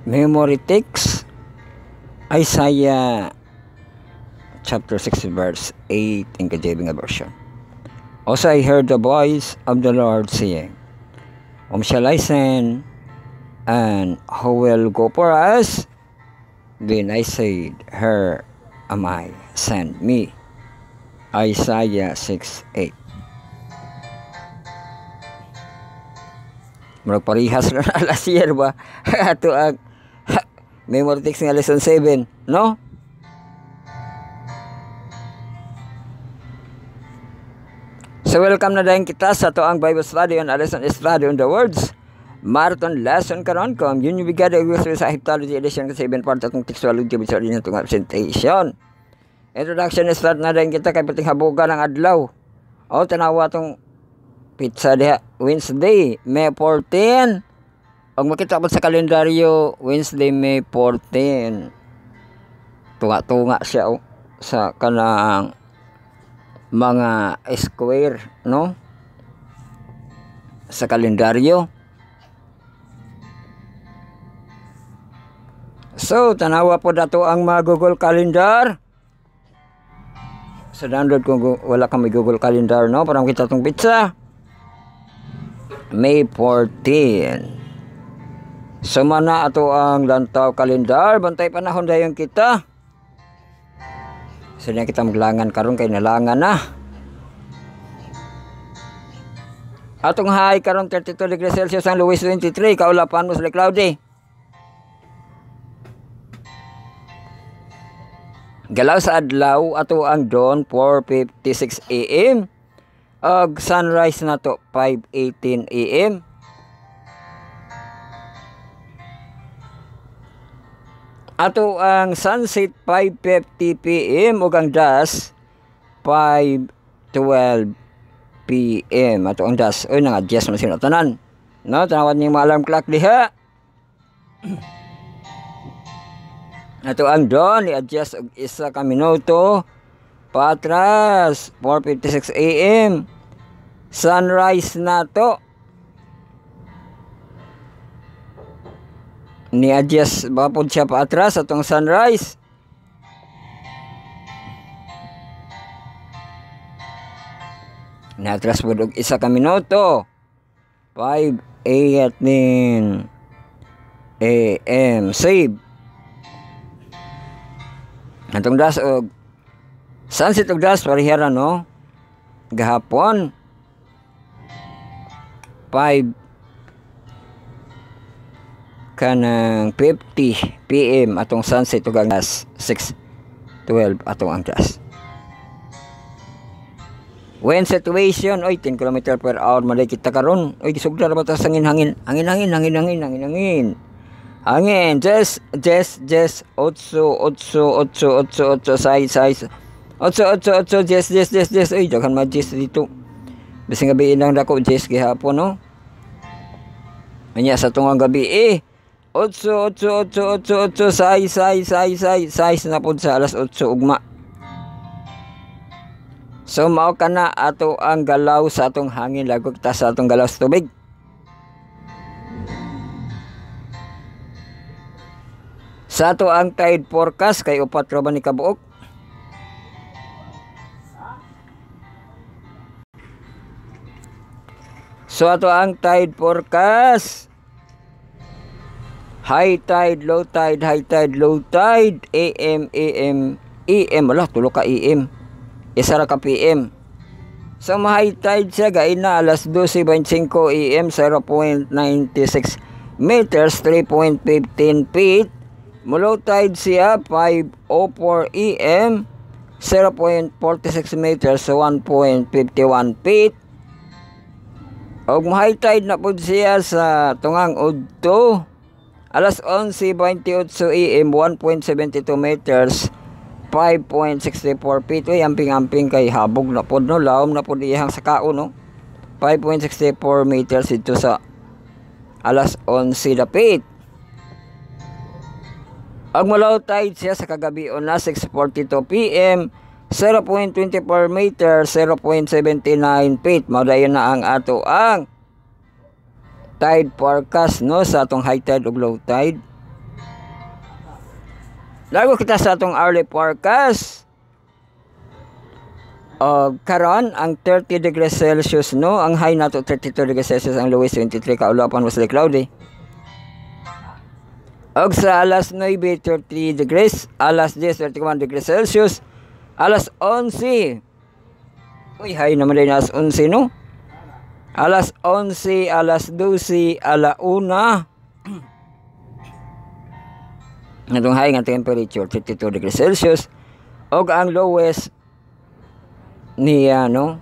Memory text, Isaiah chapter 6 verse 8 in KJV version. Also I heard the voice of the Lord saying, Whom shall I send, and who will go for us? Then I said, Here am I, send me. Isaiah 6:8. Murag parihas na last year ba? Ato ang memory text nga lesson 7, no? So welcome na dayon kita sa toang Bible study on a lesson study on the words. Marathon lesson karon kom yun yung bigada sa Heptology edition kasi 7 part atong textuality bisa din itong presentation. Introduction start na dayon kita kay pating habuga ng adlaw. O tanawa tong pizza diha Wednesday, May 14. Ang makita pa sa kalendaryo Wednesday, May 14. Tunga-tunga siya sa kanang mga square, no? Sa kalendaryo. So, tanawa po dato ang mga Google Calendar. Sa download kung wala kang may Google Calendar, no? Parang kita tong pizza. May 14. So, mana ato ang lantaw kalendar. Bantay panahon dayon kita. So, na kita maglangan karon kay nalangan na. Atong high karon 32 degrees Celsius ang lowest 23. Kaulapan mo sila cloudy. Galaw sa adlaw ato ang dawn 4:56 AM. Ag sunrise na to 5:18 AM. Ato ang sunset 5:50 PM ug ang dusk 5:12 PM. Ato ang dusk oy nang-adjust man sila tanan. No, tanawan ning alarm clock diha. Ato ang dawn i-adjust og isa ka minuto patras 4:56 AM. Sunrise na to. Ni-adjust ba po siya patras atong sunrise. Na-atras po og isa ka minuto 5:18 AM. Save. Atong das og sunset og dusk parehara, no? Gahapon 5 kanang 50 PM atong sunset ug ang dusk 6:12 atong ang dusk. Wind situation oy 10 km per hour man kita karon. Oy gisugda ra ba ta sa hangin. Hangin, just 8 size. 8 just ay dagan majis dito. Bising gabi lang dako just gihapon, no? Anya sa tungang gabi 8 size na pud sa alas 8 ugma. So mao kana ato ang galaw sa atong hangin lagok ta sa atong galaw sa tubig. Sa ato ang tide forecast kay upat ra ba ni kabuok. So ato ang tide forecast. High tide, low tide, low tide, AM, wala tulo ka AM. Isa ra ka PM. So high tide siya gain na alas 12:25 AM 0.96 meters 3.15 feet. Low tide siya 5:04 AM 0.46 meters 1.51 feet. Og high tide na pud siya sa tungang udto alas 11:28 AM 1.72 meters 5.64 feet. Uy amping-amping kay habog na pud, no? Lawom na pud iyang sakao, no? 5.64 meters dito sa alas 11 dapit. Ang low tide siya sa kagabi o na 6:42 PM 0.24 meters 0.79 feet. Madayon na ang ato ang tide forecast, no, sa atong high tide ug low tide. Lago kita sa atong hourly forecast. Karon ang 30 degrees Celsius no, ang high nato 32 degrees Celsius, ang lowest 23 kaulapan mostly cloudy. Og sa alas 9 30 degrees, alas 10 31 degrees Celsius, alas 11. Uy, high naman din alas 11 no. Alas 11, alas 12, ala 1. Natong high nga temperature 32 degrees Celsius og ang lowest niya no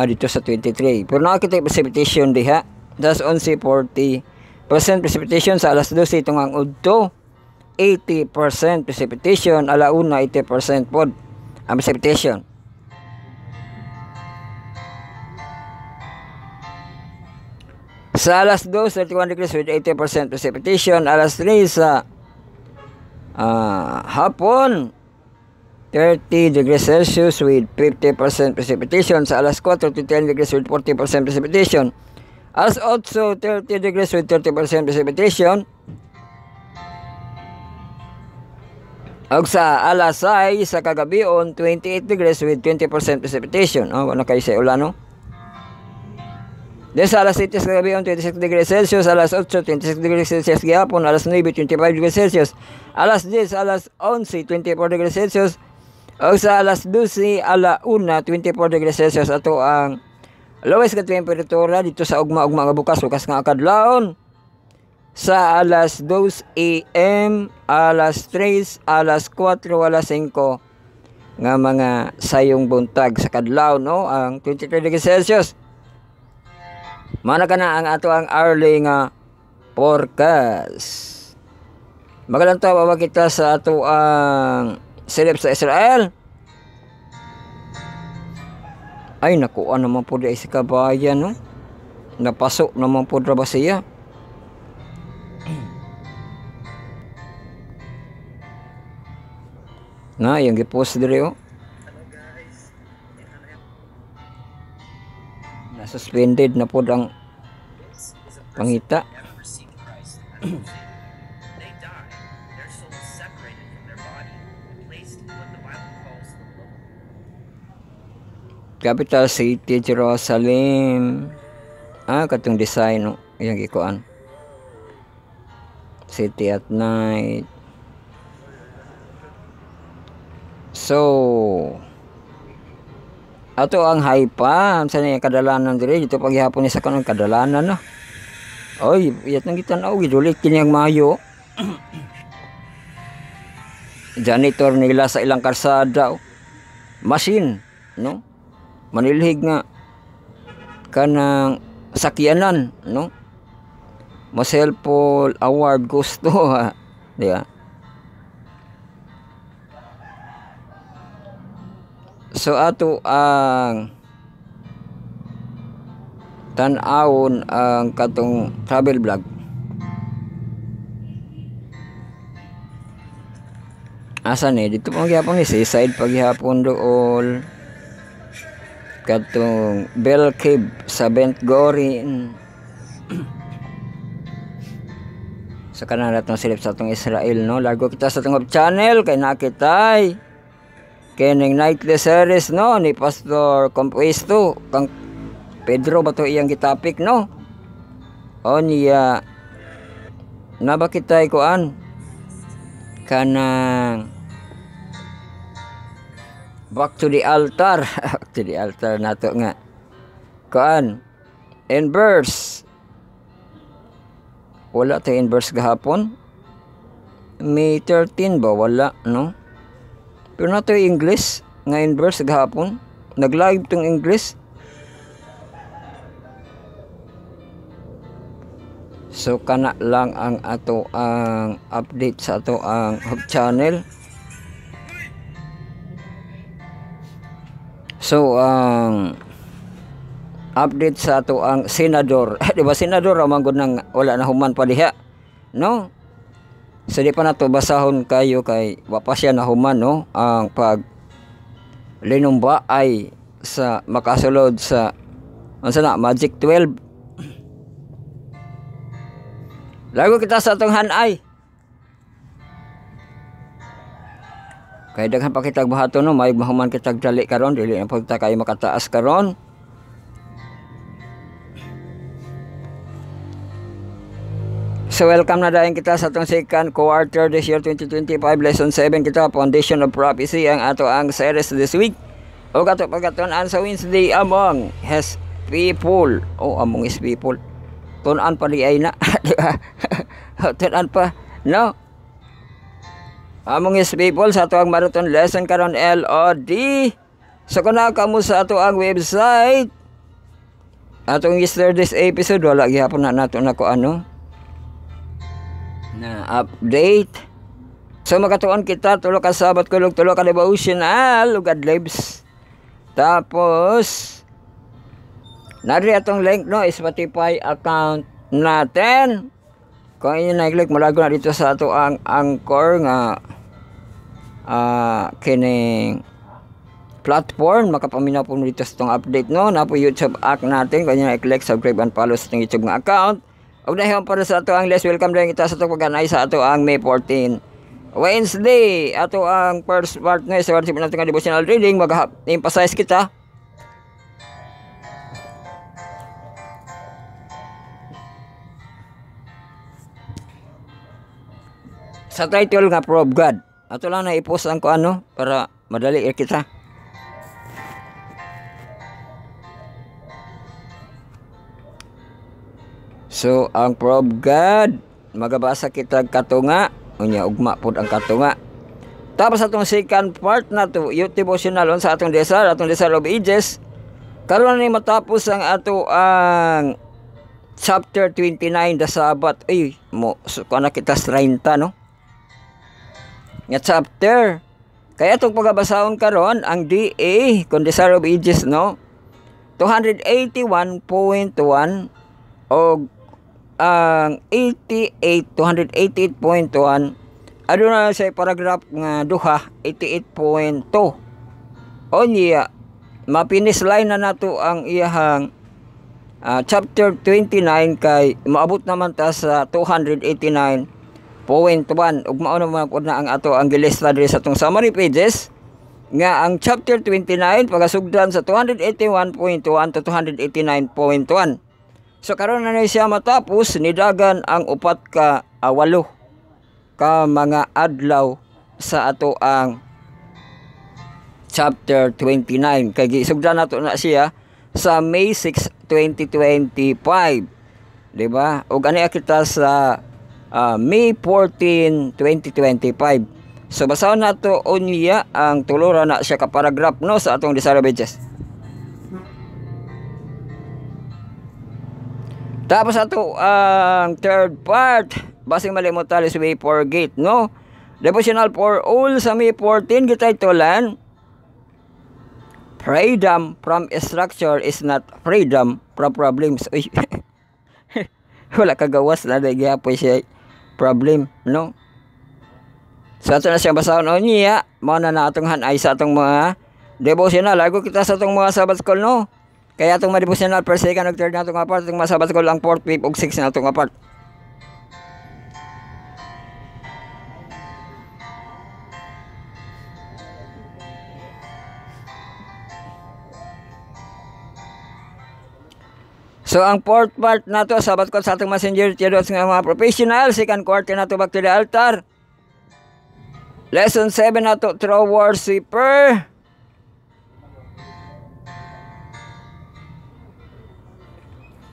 dito sa 23. Pero nakakita precipitation diha. Das 11:40% precipitation sa alas 12 itong ang udto. 80% precipitation, ala 1 80% pod ang precipitation. Sa alas 2 31 degrees with 80% precipitation, alas 3 sa hapon 30 degrees Celsius with 50% precipitation. Sa alas 4 to 10 degrees with 40% precipitation. Alas 8 30 degrees with 30% precipitation. Og sa alas 6 sa kagabion 28 degrees with 20% precipitation. Wala kayo sa ulano. Then sa alas 7 sa kagabion 26 degrees Celsius, alas 8 26 degrees Celsius gihapon, alas 9 25 degrees Celsius, alas 10 alas 11 24 degrees Celsius, o sa alas 12 ala 1 24 degrees Celsius ato ang lowest ka temperatura dito sa ugma-ugma nga bukas nga akadlaon. Sa alas 2 AM, alas 3, alas 4, alas 5 nga mga sayong buntag sa kadlaw no, ang 23 degrees Celsius. Mana ka na ang ato ang hourly nga forecast. Magalang tawa kita sa ato ang silip sa Israel. Ay nakuha naman po di si kabayan no. Napasok naman po ba siya. Na yung gipost dire oh. Suspended na po ang pangita. Capital City, Jerusalem. Katong design no, yung gikuan. City at night. So ato ang high pa sa niya kadalanan dire dito paghihapon ni sa kanang kadalanan na. Oy, iyat nang gitan-aw gidulit kini ang mayo. Janitor nila sa ilang karsada. Machine, no? Manilhig nga kanang sakyanan, no? Maselpol award gusto ha. Diya. So ato ang tan-awon ang katong travel vlog. Asa ni dito paghihapon ni seaside paghihapon dool. Katong Bell Cave sa Bent Gorin. Sa kanan natong silip sa atong Israel no. Largo kita sa atong channel kay nakitay kening nightly series no ni Pastor Compuesto kang Pedro ba to iyang gitapik no o niya nabakitay koan kanang back to the altar back to the altar nato nga koan in verse wala tayo in verse gahapon May 13 ba wala no. Pero nato yung English, ngayon verse gahapon, nag-live tong English. So kana lang ang ato ang update sa ato ang channel. So ang update sa ato ang senador, di ba senador amang gud nang wala na human pa diha, no? So di pa nato basahon kayo kay wa pa siya nahuman no ang pag linumba ay sa makasulod sa unsa na Magic 12. Lago kita sa atong hanay. Kay daghan pa kitag bahaton no, may mahuman kitag dali karon, dili na pagta kay makataas karon. So welcome na dayon kita sa atong second quarter this year 2025 lesson 7 kita, Foundation of Prophecy ang ato ang series this week. O ato pagkatunan sa Wednesday among His people. Among His people. Tunan pa di ay na. Tunan pa. No. Among His people sa ato ang marathon lesson karon LOD. So kung nakamo sa ato ang website, atong yesterday's episode wala gihapon na nato nako na update. So makatuon kita tulo ka sabat kulog tulo ka devotional ug adlibs. Tapos nari atong link no Spotify account natin. Kung inyo na-click malago na dito sa ato ang Anchor nga kining platform, makapaminaw po dito sa itong update no. Na po YouTube app natin. Kung inyo na-click, subscribe and follow sa itong YouTube nga account. Og dahil para sa ato ang les, welcome din kita sa itong pagkanay sa ato ang May 14 Wednesday. Ato ang first part na sa worship natin nga devotional reading. Mag-emphasize kita sa title nga Prove God. Ato lang na i-post ang para madali kita. So, ang Prove God, magabasa kita katunga, unya ugma pod ang katunga. Tapos atong second part na to, yung devotional sa atong desal of ages. Karon ni matapos ang ato ang chapter 29 the Sabbath. So kana kita 30 no. Nga chapter. Kaya itong pagabasahon karon ang DA kung desal of ages no. 281.1 o ang 288.1 aduna sa paragraph nga duha 88.2 o niya mapinisline na nato ang iyahang chapter 29 kay maabot naman ta sa 289.1 ug mao naman pod na ang ato ang gilista diri sa tong summary pages nga ang chapter 29 pagasugdan sa 281.1 to 289.1. So karon na siya matapos nidagan ang 8 ka 8 ka mga adlaw sa ato ang chapter 29 kay gisugdan nato na siya sa May 6, 2025. Di ba? Ug ani kita sa May 14, 2025. So basahon nato unya ang tulora na siya ka paragraph no sa atong disalabages. Tapos ato ang third part, basing malimot is way for gate, no? Devotional for all sa May 14, gitaytolan, freedom from structure is not freedom from problems. Uy, wala kagawas na nagyapoy siya problem, no? So ato na siya basahon o niya, mao na atong hanay sa atong mga devotional. Lago kita sa atong mga Sabbath school, no? Kaya itong ma-devotional per second ug third na itong apart, itong masabat ko lang 4th, 5th ug 6th na itong apart. So ang 4th part na to, sabat ko sa atong messenger tiyados nga mga professional, second quarter na to back to the altar. Lesson 7 na to, true worshiper.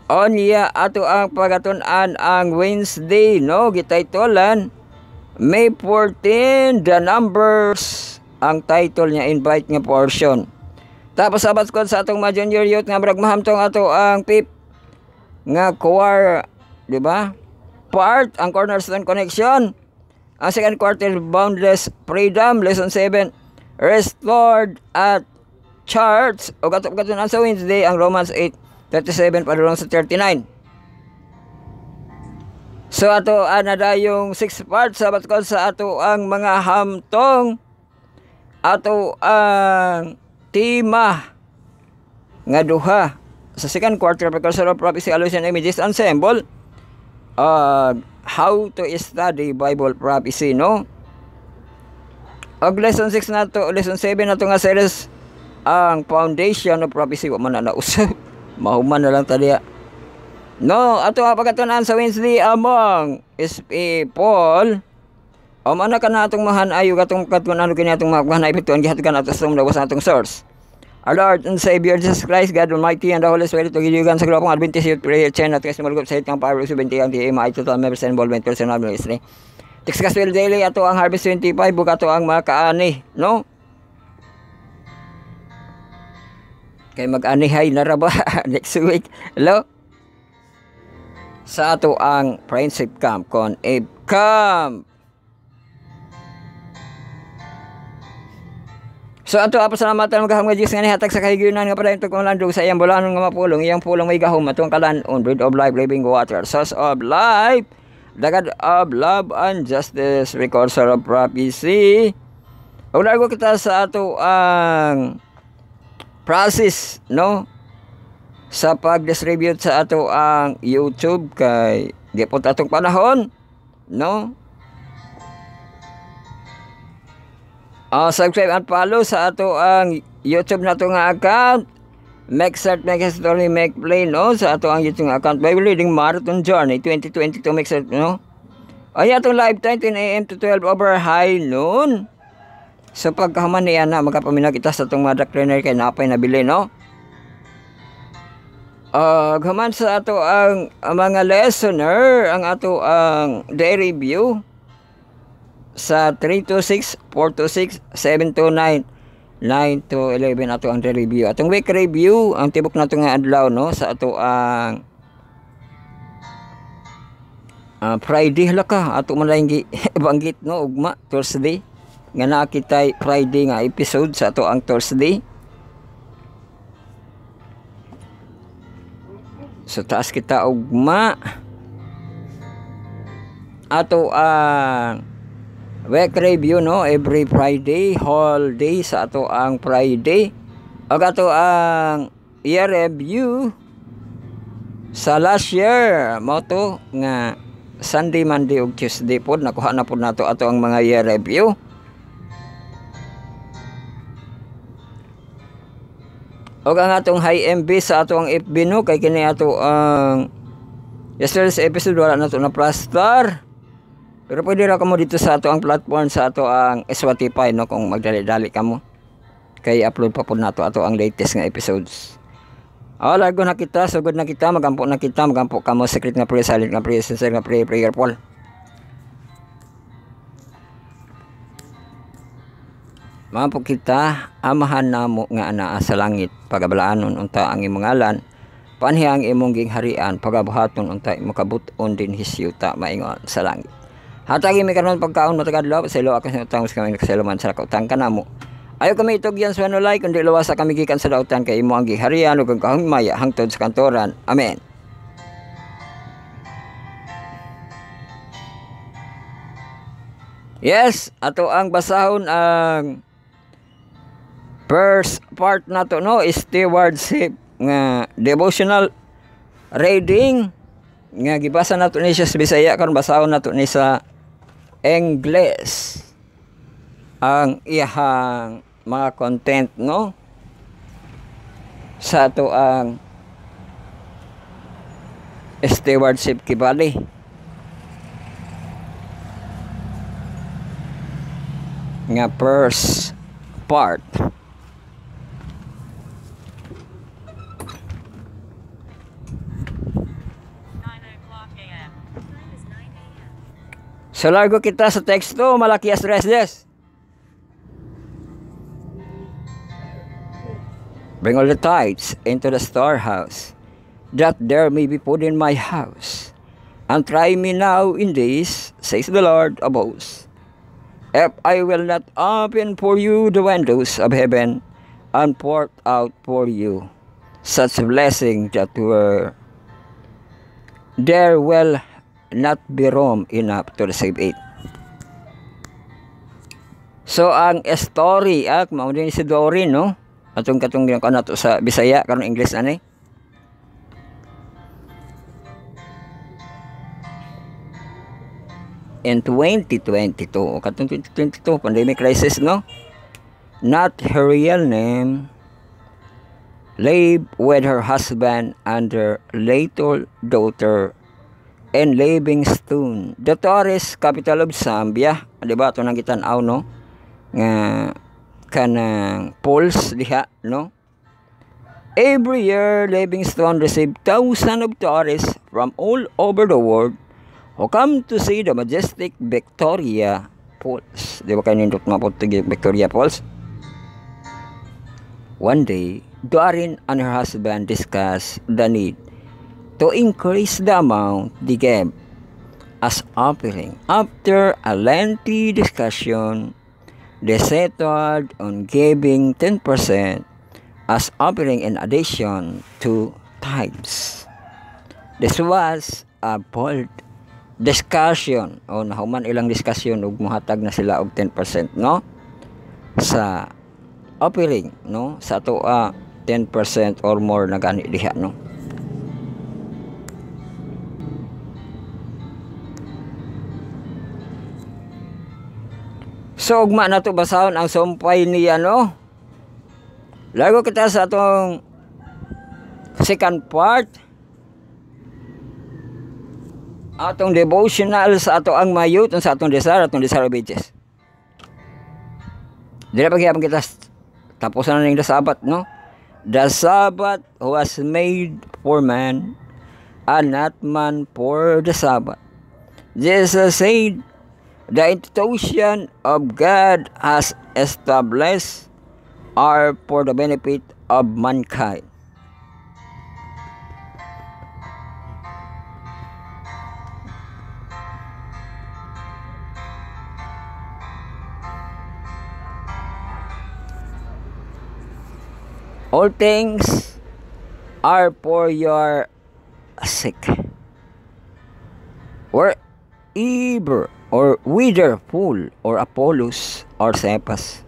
O niya ato ang pagatunan ang Wednesday no gitaytolan May 14 the numbers ang title niya invite nga portion. Tapos sabat ko sa atong mga junior youth nga brag mahamtong ato ang PIP nga core, di ba? Part ang cornerstone connection. Ang second quarter boundless freedom lesson 7 restored at charts o katunan sa Wednesday ang Romans 8:37 padulong sa 39. So ato anada yung 6 parts sabat ko sa ato ang mga hamtong ato ang tema nga duha sa second quarter precursor of prophecy allusion images ensemble how to study Bible prophecy no. Og lesson 6 na to, lesson 7 na to nga series ang foundation of prophecy. Wa man na nausap. Mahuman na lang tadiya. No, ato nga pagkatunan sa Wednesday among Paul. O mana ka na atong mahan ayo katong katunan kini atong mahan ayo pituan gihat ka na ato sa lawas atong source. Our Lord and Savior Jesus Christ, God Almighty and the Holy Spirit, tugilugan sa grupong Adventist Youth Prayer Channel at kasi malugop sa itong power 70 ang TMI total members and involvement personal ministry. Text Gospel Daily ato ang Harvest 25 buka ato ang makaani, no? Kay mag-anihay na ra ba next week. Hello? Sa ato ang Friendship Camp kon Abe Camp. So ato apa salamatan magahom nga Dios nga nihatag sa kahigayunan nga padayon tug landog sa iyang bulanon nga mapulong iyang pulong may gahom atong kalan-on, bread of life, living water, source of life, the God of love and justice, precursor of prophecy. Ulago kita sa ato ang process, no, sa pag-distribute sa ato ang YouTube kay di po atong panahon, no. Subscribe and follow sa ato ang YouTube na to nga account. Make search, make history, make play, no, sa ato ang YouTube account. Bible Reading Marathon Journey 2022 make search, no. Ay atong live time 10 AM to 12 over high noon. So pagkahuman niya na magkapaminag kita sa itong mga doctriner kay napay nabili, no. Gaman sa ato ang mga listener ang ato ang day review sa 326-426-729 9-11 ato ang day review. Atong week review ang tibok nato nga adlaw, no, sa ato ang Friday hala ka ato man lang banggit, no, ugma Thursday nga nakitay Friday nga episode sa ato ang Thursday. So taas kita ugma ato ang week review, no, every Friday, whole day sa ato ang Friday. Og ato ang year review sa last year mo to nga Sunday, Monday ug Tuesday pod nakuha na pod nato ato ang mga year review. Og ang atong high MB sa ato ang FB, no, kay kini ato ang yesterday's episode wala na to na plaster. Pero pwede ra kamo dito sa ato ang platform sa ato ang Spotify, no, kung magdali-dali kamo. Kay upload pa po nato ato ang latest nga episodes. Largo na kita, sugod na kita, magampo na kita, magampo kamo secret nga prayer, silent nga prayer, sincere nga prayer, prayerful. Magampo kita, amahan namo nga anaa sa langit, pagabalaanon unta ang imong ngalan, panhi ang imong gingharian, pagabuhaton unta imong kabuton din hisyuta maingon sa langit. Hatagi mi karon pagkaon matagadlaw sa ilo ako sa utang sa kami nakaseloman sa kautang kanamo. Ayo kami itugyan sa wanulay kundi luwas sa kami gikan sa dautan kay imo ang giharian ug ang kahimaya hangtod sa kantoran. Amen. Yes, ato ang basahon ang first part nato, no, stewardship nga devotional reading nga gibasa nato ni sa Bisaya karon basahon nato ni sa English ang iyang mga content, no, sa ato ang stewardship kibali. Nga first part. So largo kita sa teksto, malaki as restless. Bring all the tithes into the storehouse, that there may be food in my house. And try me now in this, says the Lord of hosts, if I will not open for you the windows of heaven and pour out for you such blessing that there will not be room enough to receive it. So ang story mao din si Dory, no, atong katong ginako nato sa Bisaya karon English ani. in 2022. Katong 2022, pandemic crisis, no? Not her real name, lived with her husband and their later daughter in Livingstone, the tourist capital of Zambia. Di ba? Ito nang kitanaw, no? Nga kanang polls diha, no? Every year, Livingstone receives thousands of tourists from all over the world who come to see the majestic Victoria Falls. Di ba kayo nindot mapunta Victoria Falls? One day, Doreen and her husband discussed the need to increase the amount they gave as offering. After a lengthy discussion, they settled on giving 10% as offering in addition to tithes. This was a bold discussion o nahuman ilang discussion ug muhatag na sila og 10%, no, sa offering, no, sa ato 10% or more na gani diha, no. So ugma na to basahon ang sumpay niya, no. Lago kita sa atong second part, atong devotional sa ato ang mayut sa atong desire obedience. Dili pa gyapon kita tapos na ning Sabbath, no. The Sabbath was made for man and not man for the Sabbath. Jesus said, the institution of God has established are for the benefit of mankind. All things are for your sake. Wherever or whether Paul or Apollos or Cephas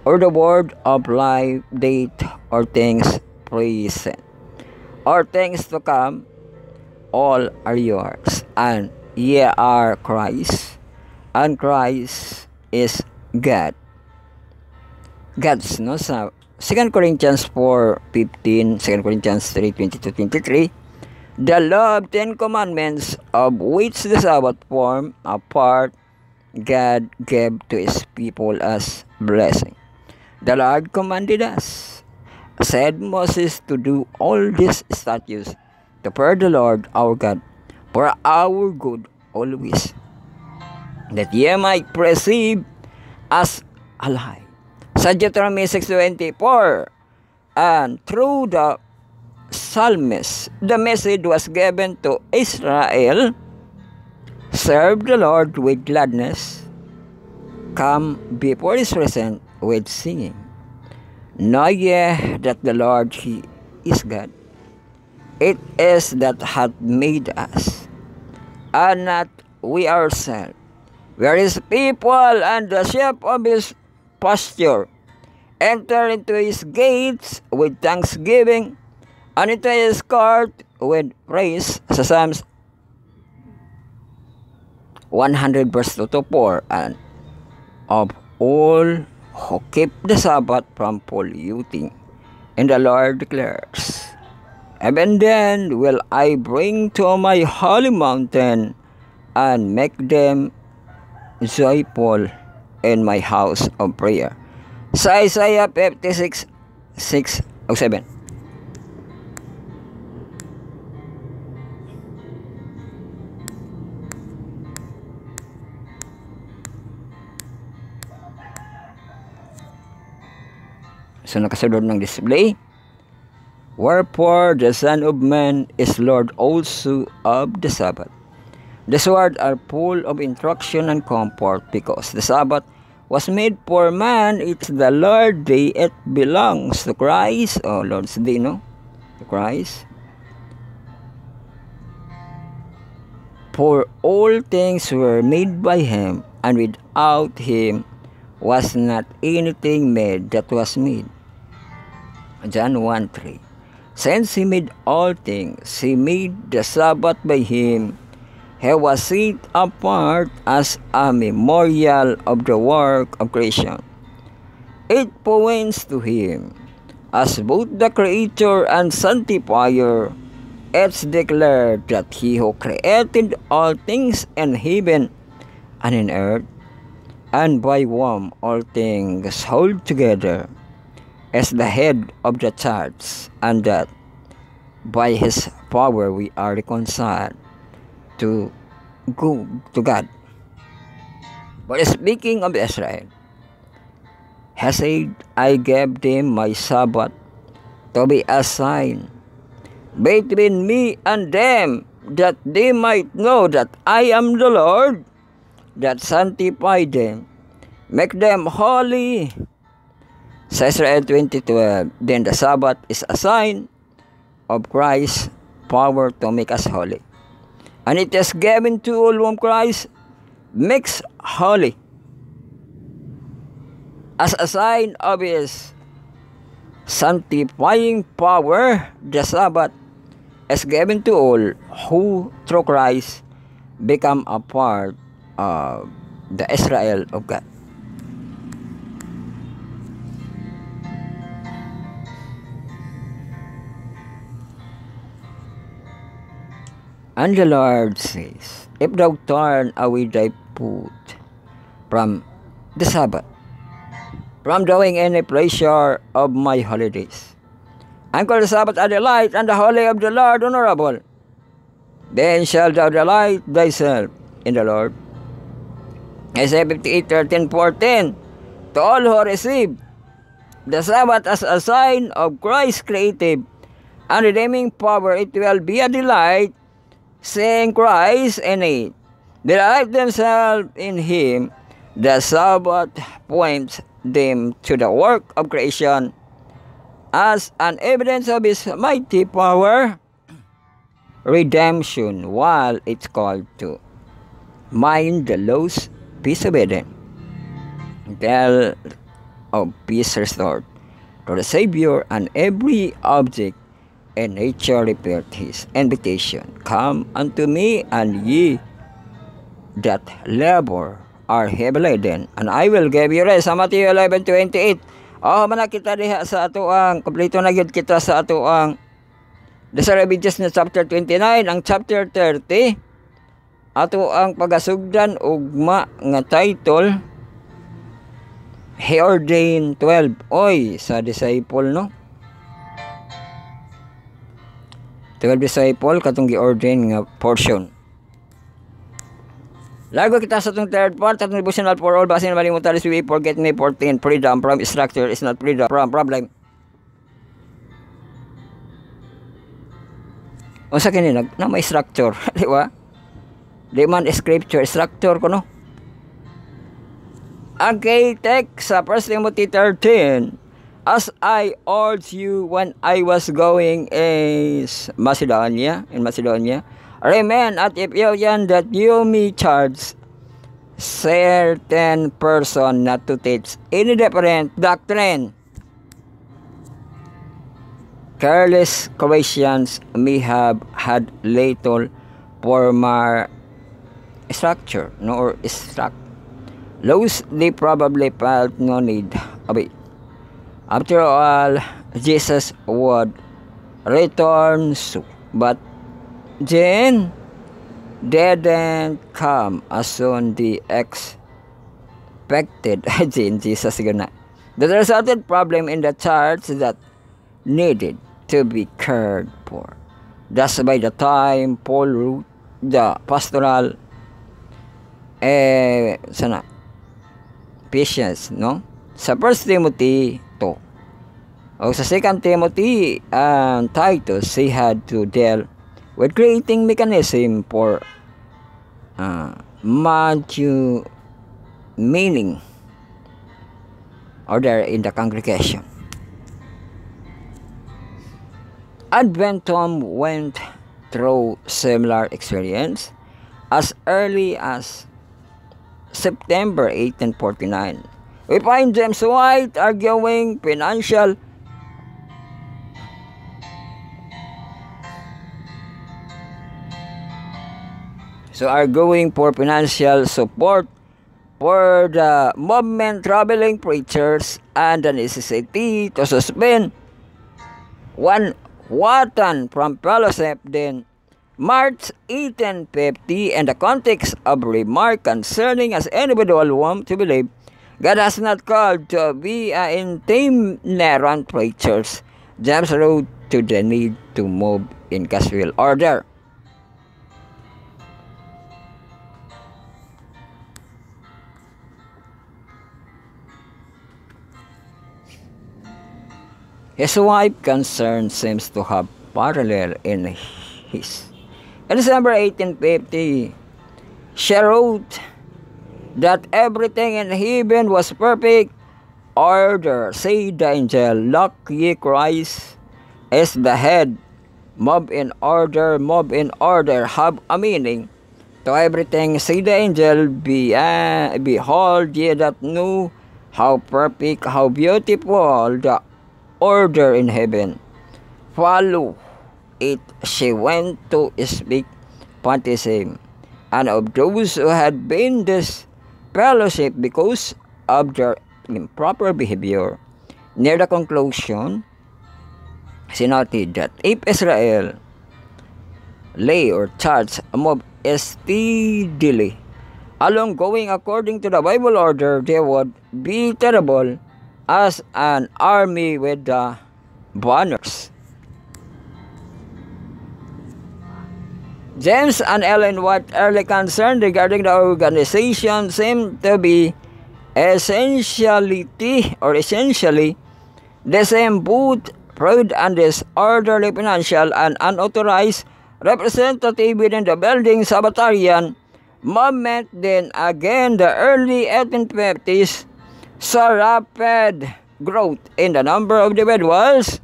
or the word of life, date or things present or things to come, all are yours, and ye are Christ, and Christ is God. God's, no, sa 2 Corinthians 4:15, 2 Corinthians 3:22-23, the law of 10 commandments of which the Sabbath form a part, God gave to his people as blessing. The Lord commanded us, said Moses, to do all these statutes, to fear the Lord our God, for our good always, that ye might perceive us alive. Sa Deuteronomy 6:24, and through the psalmist, the message was given to Israel, serve the Lord with gladness, come before his presence with singing. Know ye that the Lord, he is God. It is that hath made us, and not we ourselves. We are his people and the sheep of his pasture. Enter into his gates with thanksgiving, and into his court with praise. Sa Psalms 100 verse 2 to 4, and of all who keep the Sabbath from polluting, and the Lord declares, even then will I bring to my holy mountain and make them joyful in my house of prayer. Sa Isaiah 56:6-7. So nakasunod ng display. Wherefore the Son of Man is Lord also of the Sabbath. These words are full of instruction and comfort, because the Sabbath was made for man. It's the Lord day. It belongs to Christ. Oh, Lord's day, no? To Christ. For all things were made by him, and without him was not anything made that was made. John 1:3. Since he made all things, he made the Sabbath by him He was set apart as a memorial of the work of creation. It points to him as both the creator and sanctifier. It's declared that he who created all things in heaven and in earth, and by whom all things hold together, is the head of the church, and that by his power we are reconciled to God. But speaking of Israel, he said, I gave them my Sabbath to be a sign between me and them, that they might know that I am the Lord, that sanctify them, make them holy. Sa Israel 20:12, then the Sabbath is a sign of Christ's power to make us holy. And it is given to all whom Christ makes holy. As a sign of his sanctifying power, the Sabbath is given to all who through Christ become a part of the Israel of God. And the Lord says, if thou turn away thy foot from the Sabbath, from doing any pleasure of my holidays, and call the Sabbath a delight, and the holy of the Lord honorable, then shalt thou delight thyself in the Lord. Isaiah 58:13-14. To all who receive the Sabbath as a sign of Christ's creative and redeeming power, it will be a delight, seeing Christ in it. Delight themselves in him. The Sabbath points them to the work of creation as an evidence of his mighty power, redemption, while it's called to mind the laws, peace obedient, until of peace restored to the Savior, and every object in nature repeat his invitation, come unto me, and ye that labor are heavy laden, and I will give you rest. Sa Matthew 11:28. Mana kita diha sa ato ang kompleto na gyud kita sa ato ang sa Leviticus na chapter 29, ang chapter 30 ato ang pagasugdan ugma nga title, He ordained 12 oy sa disciple, no? 12 disciple katong gi-ordain nga portion. Lago kita sa itong third part, atong devotional for all, basin na malimutan, we forget me 14, freedom from structure is not freedom from problem. O sa kininag, na may structure, di ba? Di man scripture, structure ko, no? Okay, text sa 1 Timothy 13. As I urged you when I was going in Macedonia, remain at Ephesus, that you may charge certain person not to teach any different doctrine. Careless Christians may have had little formal structure, nor struct laws they probably felt no need of it. After all, Jesus would return soon, but then didn't come as soon they expected. Jesus gonna. The resulted problem in the church that needed to be cared for. Thus, by the time Paul wrote the pastoral patience, no? Sa 1 Timothy 2 o sa 2 Timothy and Titus, he had to deal with creating mechanism for meaning order in the congregation. Adventum went through similar experience as early as September 1849. We find James White arguing financial So arguing for financial support for the movement traveling preachers and the necessity to suspend one watan from fellowship. Then March 1850, in the context of remark concerning as individual want to believe God has not called to be itinerant preachers, James wrote to the need to move in casual order. His wife concern seems to have parallel in his. In December 1850, she wrote that everything in heaven was perfect order. Say the angel, look ye Christ is the head. Move in order, have a meaning to everything. Say the angel, behold ye that know how perfect, how beautiful the order in heaven. Follow it, she went to speak baptism, and of those who had been this fellowship because of their improper behavior. Near the conclusion, she noted that if Israel lay or church move steadily along going according to the Bible order, they would be terrible as an army with the banners. James and Ellen White early concern regarding the organization seemed to be essentially the same. Both Freud and disorderly financial and unauthorized representative within the building Sabbatarian movement. Then again, the early 1850s saw rapid growth in the number of individuals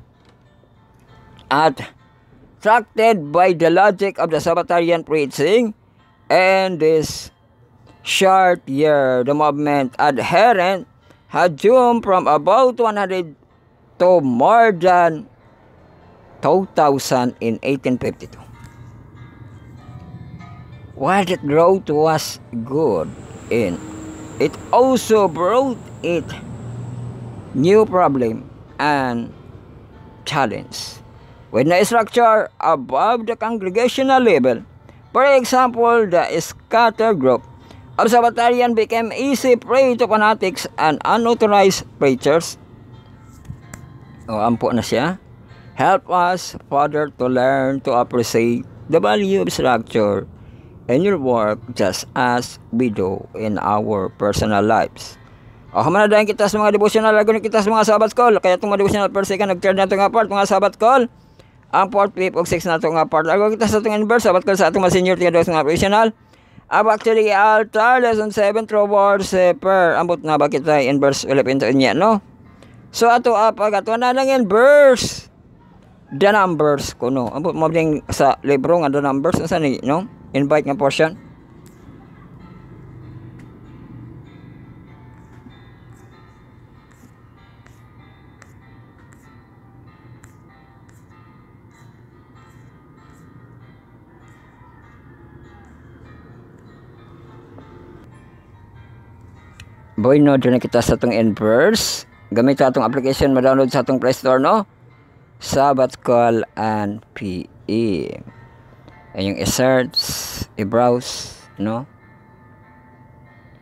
attracted by the logic of the Sabbatarian preaching. And this short year, the movement adherent had jumped from about 100 to more than 2,000 in 1852. While that growth was good, it also brought it new problem and challenge. With no structure above the congregational level, for example, the scattered group of Sabbatarian became easy prey to fanatics and unauthorized preachers. Ampo na siya. Help us, Father, to learn to appreciate the value of structure in your work just as we do in our personal lives. Hamanadayan kita sa mga devotional, lagunin kita sa mga Sabbath call. Kaya itong mga devotional per second, nag-turn na ito nga part, mga Sabbath call. Ang 4th, 5th, ug 6th na ito nga part. Lagunin kita sa itong inverse, Sabbath call sa itong mga senior, tingnan sa mga professional. Actually, altar, lesson 7, through words per. Ambot na ba kita inverse, Philippines niya, no? So, ato pag ato na lang inverse. The numbers ko, no? Ambot mo din sa libro nga the numbers, saan ni, no? Invite nga portion. Boy, no, dyan na kita sa itong inverse. Gamit sa itong application, ma-download sa itong Play Store, no? Sabbath Call and PM. Yung i-search, i-browse, no?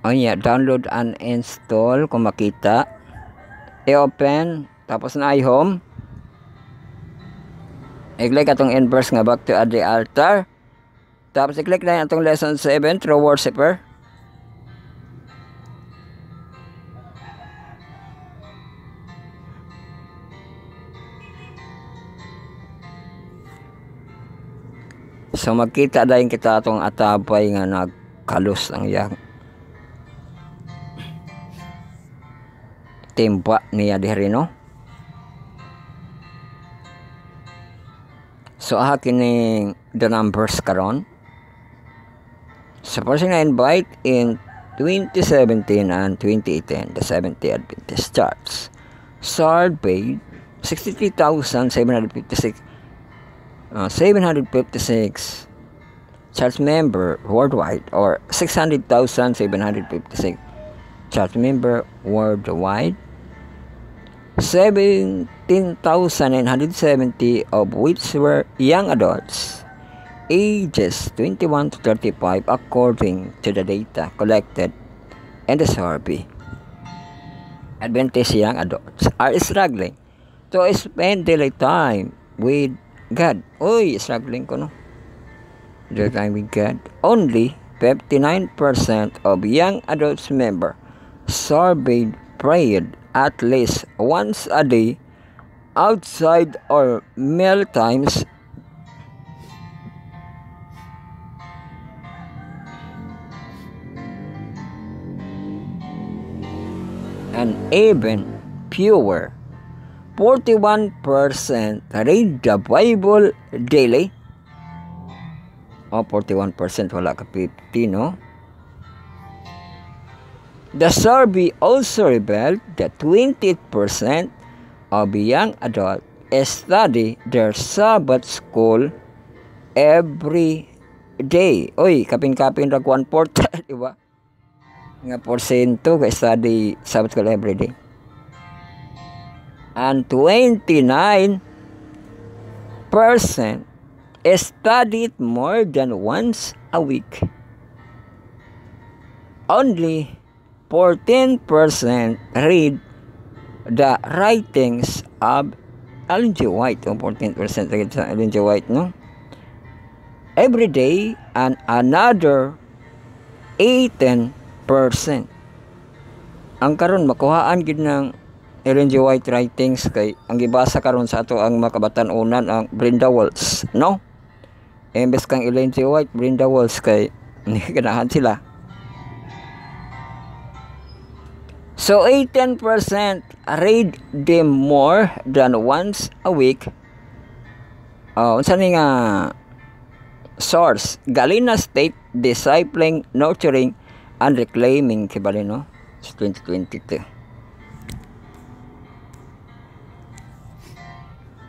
O yeah, download and install kung makita. I-open, tapos na i-home. I-click atong inverse nga back to add the altar. Tapos i-click na itong lesson 7, through worshiper. So magkita dahil kita atong atabay nga nagkalos ang yang timba niya diri, no? So aha kining the numbers karon. So person na invite in 2017 and 2018, the 70 Adventist Church. Survey 63,756 756 church member worldwide, or 600,756 church member worldwide, 17,970 of which were young adults, ages 21 to 35, according to the data collected in the survey. Adventist young adults are struggling to spend daily time with God. Uy, struggling ko, no? Daily time with God. Only 59% of young adults member surveyed prayed at least once a day outside or meal times. And even fewer, 41% read the Bible daily. 41%, wala ka 50, no? The survey also revealed that 20% of young adults study their Sabbath school every day. Uy, kapin-kapin rag 1/4, di ba? Nga porsyento ka study Sabbath school every day. And 29% studied more than once a week. Only 14% read the writings of Ellen G. White. 14% read sa Ellen G. White, no? Every day, and another 18%. Ang karon makuhaan gid ng Ellen G. White writings kay ang gibasa karon sa ato ang makabatan-unan ang Brenda Walls, no? Imbes kang Ellen G. White, Brenda Walls, kay ganahan sila. So 18% read them more than once a week. Unsa ni nga source? Galena State Discipling, Nurturing, and Reclaiming, kibali, no? 2022.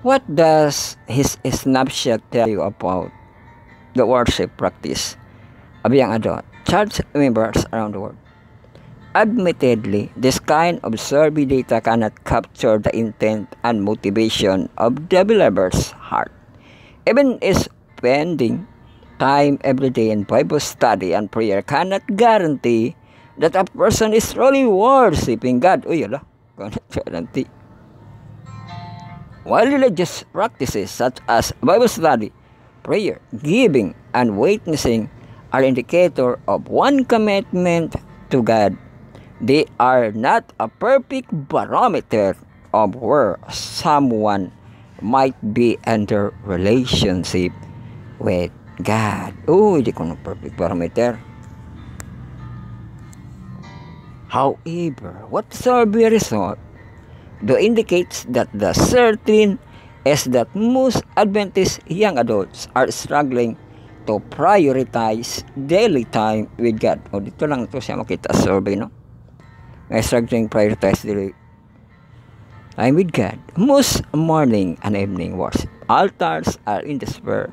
What does his snapshot tell you about the worship practice of young adult church members around the world? Admittedly, this kind of survey data cannot capture the intent and motivation of the believer's heart. Even spending time every day in Bible study and prayer cannot guarantee that a person is truly worshiping God. Uy, ala, cannot guarantee. While religious practices such as Bible study, prayer, giving, and witnessing are indicator of one commitment to God, they are not a perfect barometer of where someone might be in their relationship with God. Oh, hindi ko na perfect barometer. However, what survey result do indicates that the certain is that most Adventist young adults are struggling to prioritize daily time with God. O dito lang ito siya makita sa survey, no? Struggling prioritize daily time with God. Most morning and evening worship altars are in despair.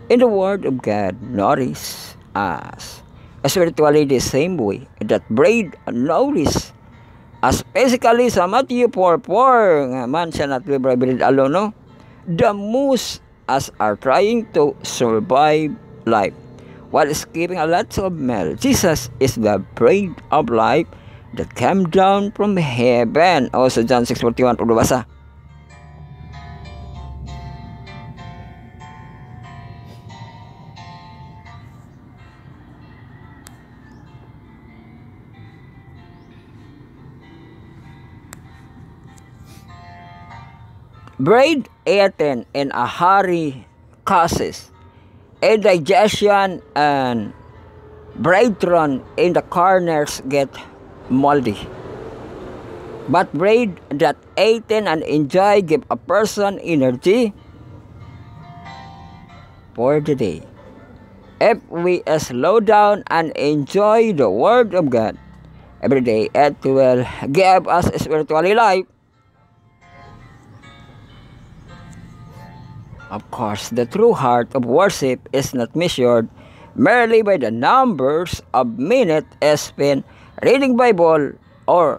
In the Word of God, nourish us spiritually the same way that bread nourishes as physically sa Matthew 4:4 nga man siya not live by bread alone, no? The most as are trying to survive life while escaping a lot of meal. Jesus is the bread of life that came down from heaven. O sa John 6:41 pagbabasa. Bread eaten in a hurry causes indigestion, and bread thrown in the corners get moldy. But bread that eaten and enjoyed give a person energy for the day. If we slow down and enjoy the Word of God every day, it will give us spiritual life. Of course, the true heart of worship is not measured merely by the numbers of minutes spent reading Bible or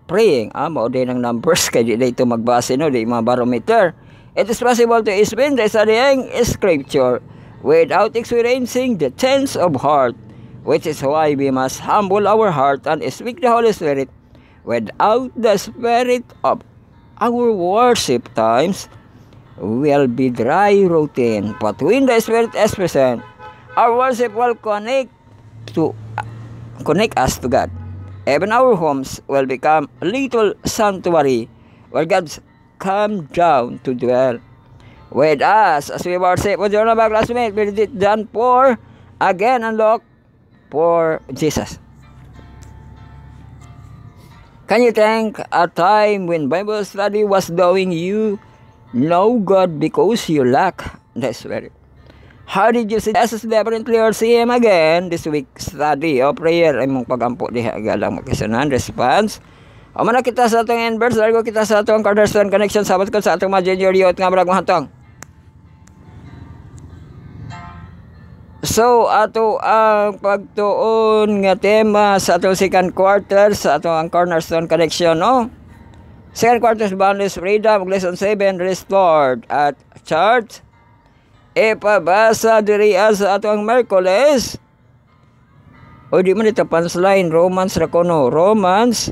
praying. Mao din ang numbers kay di ito magbase no, di mga barometer. It is possible to spend the studying scripture without experiencing the tense of heart, which is why we must humble our heart and speak the Holy Spirit. Without the spirit of our worship times will be dry routine, but when the Spirit is present, our worship will connect us to God. Even our homes will become a little sanctuary where God come down to dwell with us as we worship. Would you know about classmate? We did done for again and look for Jesus. Can you think a time when Bible study was doing you know God because you lack the Spirit? How did you see Jesus differently or see Him again this week study o prayer ay mong pagampo diha galang makisunan response. O man kita sa atong inverse, largo kita sa atong cornerstone connection sabat ko sa atong mga junior youth nga brag mahantong. So ato ang pagtuon nga tema sa atong second quarter sa atong cornerstone connection no. Second quarter boundless freedom, lesson 7 restored at church. Ipabasa diri sa atong Merkules. O di man ito punchline, Romans rakono, Romans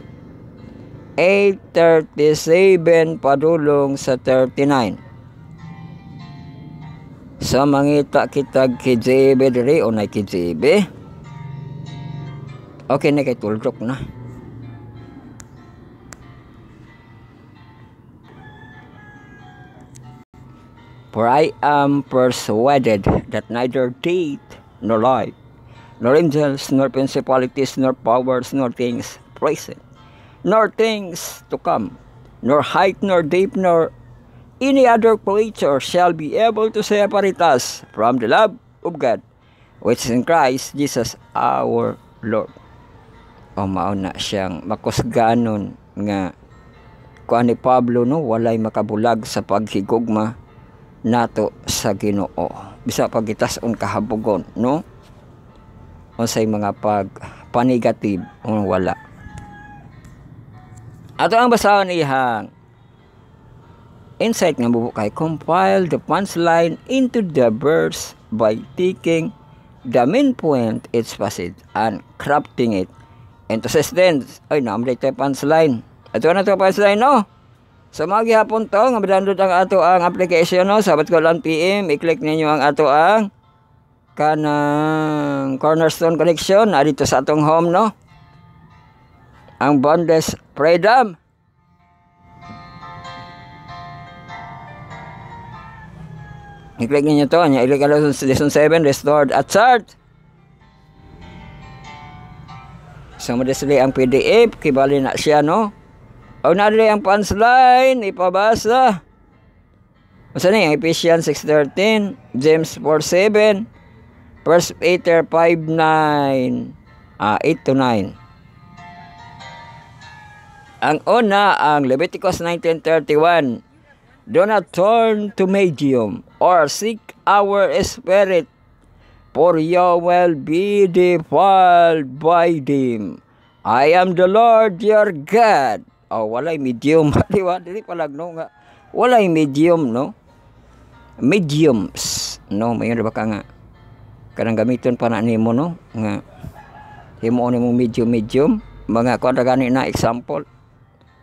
8:37 padulong sa 39. Sa mangita kitag KJB diri o na KJB. Okay na kay tuldok na. For I am persuaded that neither death, nor life, nor angels, nor principalities, nor powers, nor things present, nor things to come, nor height, nor depth, nor any other creature shall be able to separate us from the love of God, which is in Christ Jesus our Lord. O mao na siyang makusganon nga kuan ni Pablo no, walay makabulag sa paghigugma nato sa Ginoo bisa pagitason kahabugon no unsay mga panigative o wala. Ato ang basahon ihang insight nga bubukay, compile the punchline into the verse by taking the main point its passage and crafting it into sentence. Ay naamday tayo punchline. Ato na ito punchline no. So maghihapon to, nga download ang ato ang application no, sabat ko lang PM, i-click ninyo ang ato ang kanang cornerstone connection, dito sa atong home no. Ang boundless freedom. I-click ninyo to, i-click ang lesson 7, restored at chart. So madasli ang PDF, kibali na siya no. O narin ang punchline, ipabasa. Masa na yung Ephesians 6:13, James 4:7, 1 Peter 5:9, 8-9. Ang una, ang Leviticus 19:31, do not turn to medium or seek our spirit, for you will be defiled by them. I am the Lord your God. Walay medium. Dili palag no nga. Walay medium no. Mediums no, mayon ba ka nga. Kanang gamiton pa na nimo no nga. Himo nimo medium mga kuan ra gani na example.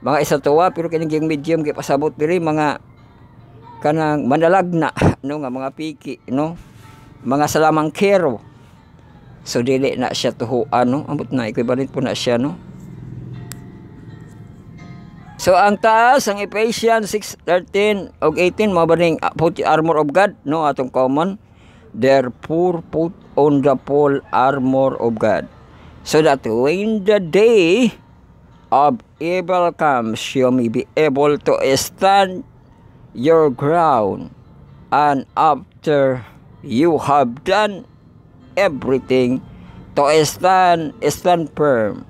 Mga isa tuwa pero kining medium kay pasabot diri mga kanang mandalagna no nga mga piki no. Mga salamang kero. So dili na siya tuhuan no. Ambot na equivalent po na siya no. So ang taas ang Ephesians 6:13 ug 18 mao baning put armor of God no atong common. Therefore put on the full armor of God, so that when the day of evil comes you may be able to stand your ground, and after you have done everything to stand firm.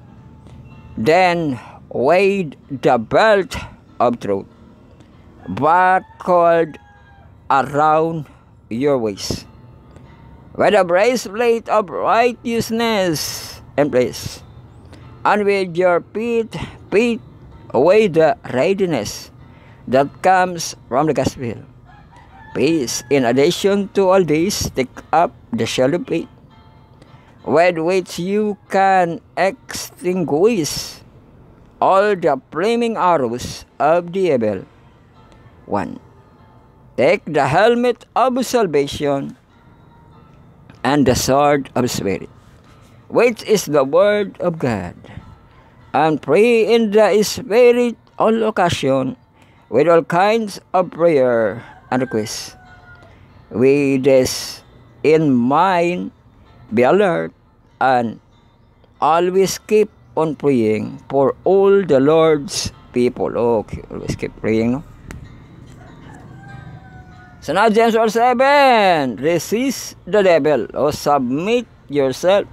Then wade the belt of truth buckled around your waist, with a breastplate of righteousness in place, and with your feet away the readiness that comes from the gospel. Peace. In addition to all this, take up the shield of faith, with which you can extinguish all the flaming arrows of the evil one. Take the helmet of salvation and the sword of Spirit, which is the word of God, and pray in the Spirit all occasion with all kinds of prayer and requests. With this in mind, be alert and always keep on praying for all the Lord's people. Okay, always keep praying, no? So now James 4:7, resist the devil, or submit yourself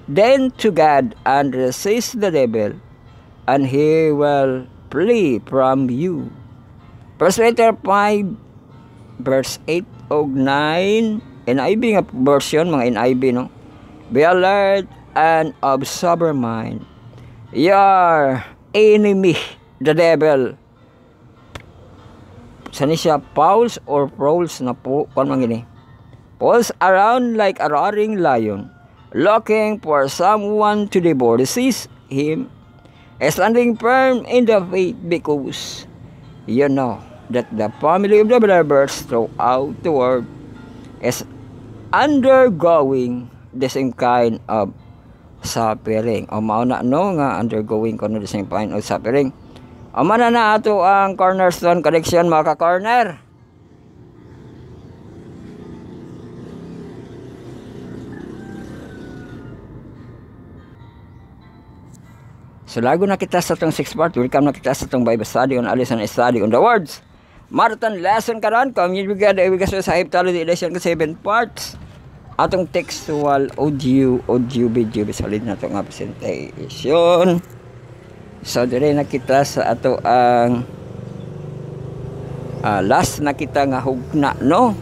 then to God and resist the devil, and he will flee from you. 1 Peter 5 verse 8 o 9, NIV nga version, mga NIV, no? Be alert and of sober mind. Your enemy, the devil, saan siya, Pauls or Prowls na po, kung mangini, Pauls around like a roaring lion, looking for someone to devour. Resist him, standing firm in the faith, because you know that the family of the believers throughout the world is undergoing the same kind of suffering. O mauna no nga undergoing kono the same kind of suffering. O mana na ato ang Cornerstone Connection, mga ka-corner. So lago na kita sa itong 6 part, welcome na kita sa itong Bible study on Alison study on the words. Marathon lesson karon, community God, ibigas sa Heptalogy edition ka 7 parts. Atong textual audio video bisalid na itong presentation. So dire na kita sa ato ang last na kita nga hugna, no?